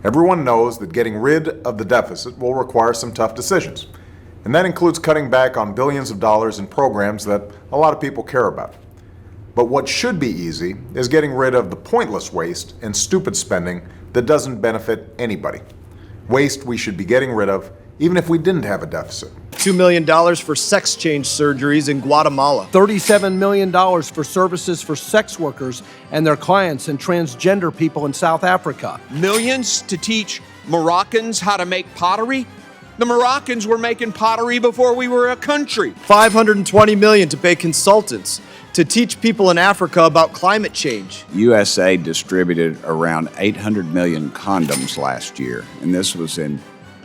Everyone knows that getting rid of the deficit will require some tough decisions, and that includes cutting back on billions of dollars in programs that a lot of people care about. But what should be easy is getting rid of the pointless waste and stupid spending that doesn't benefit anybody. Waste we should be getting rid of even if we didn't have a deficit. $2 million for sex change surgeries in Guatemala. $37 million for services for sex workers and their clients and transgender people in South Africa. Millions to teach Moroccans how to make pottery. The Moroccans were making pottery before we were a country. $520 million to pay consultants to teach people in Africa about climate change. USA distributed around 800 million condoms last year, and this was in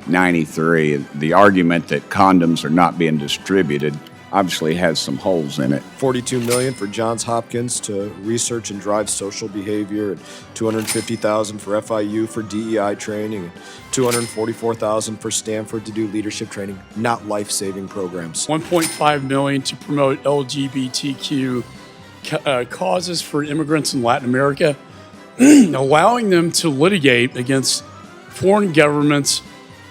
93. The argument that condoms are not being distributed obviously has some holes in it. $42 million for Johns Hopkins to research and drive social behavior, and $250,000 for FIU for DEI training, and $244,000 for Stanford to do leadership training, not life-saving programs. $1.5 million to promote LGBTQ causes for immigrants in Latin America, allowing them to litigate against foreign governments,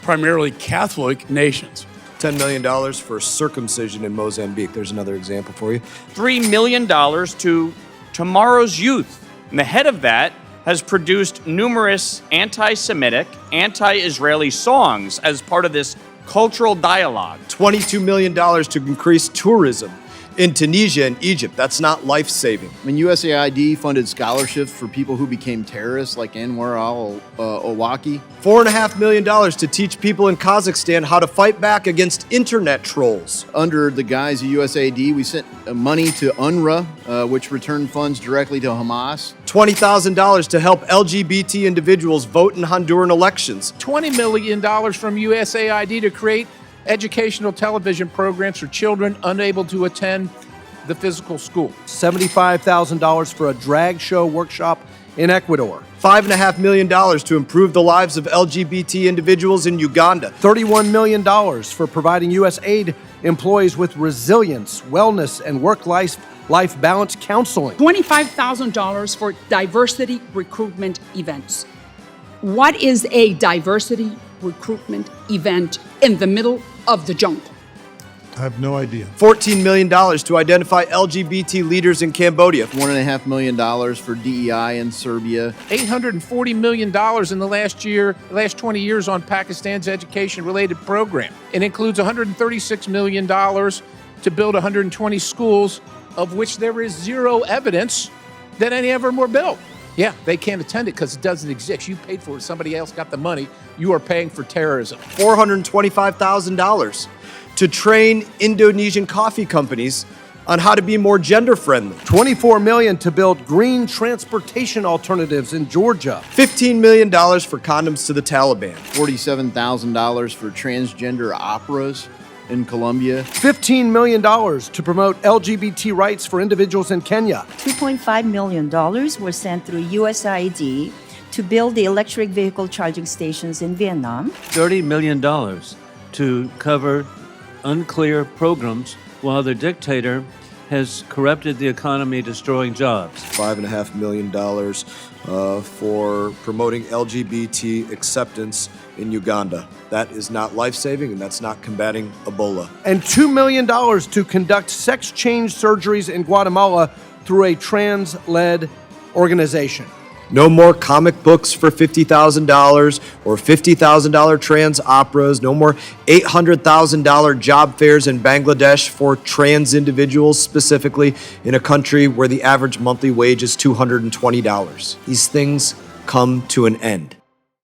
primarily Catholic nations. $10 million for circumcision in Mozambique. There's another example for you. $3 million to tomorrow's youth. And the head of that has produced numerous anti-Semitic, anti-Israeli songs as part of this cultural dialogue. $22 million to increase tourism in Tunisia and Egypt. That's not life-saving. I mean, USAID funded scholarships for people who became terrorists like Anwar al-Awlaki. $4.5 million to teach people in Kazakhstan how to fight back against internet trolls. Under the guise of USAID, we sent money to UNRWA, which returned funds directly to Hamas. $20,000 to help LGBT individuals vote in Honduran elections. $20 million from USAID to create educational television programs for children unable to attend the physical school. $75,000 for a drag show workshop in Ecuador. $5.5 million to improve the lives of LGBT individuals in Uganda. $31 million for providing U.S. aid employees with resilience, wellness, and work-life balance counseling. $25,000 for diversity recruitment events. What is a diversity recruitment event in the middle of the jungle? I have no idea. $14 million to identify LGBT leaders in Cambodia. $1.5 million for DEI in Serbia. $840 million in the last 20 years on Pakistan's education-related program. It includes $136 million to build 120 schools, of which there is zero evidence that any of them were built. Yeah, they can't attend it because it doesn't exist. You paid for it. Somebody else got the money. You are paying for terrorism. $425,000 to train Indonesian coffee companies on how to be more gender-friendly. $24 million to build green transportation alternatives in Georgia. $15 million for condoms to the Taliban. $47,000 for transgender operas in Colombia. $15 million to promote LGBT rights for individuals in Kenya. $2.5 million were sent through USAID to build the electric vehicle charging stations in Vietnam. $30 million to cover unclear programs while the dictator has corrupted the economy, destroying jobs. $5.5 million for promoting LGBT acceptance in Uganda. That is not life-saving, and that's not combating Ebola. And $2 million to conduct sex change surgeries in Guatemala through a trans-led organization. No more comic books for $50,000 or $50,000 trans operas. No more $800,000 job fairs in Bangladesh for trans individuals, specifically in a country where the average monthly wage is $220. These things come to an end.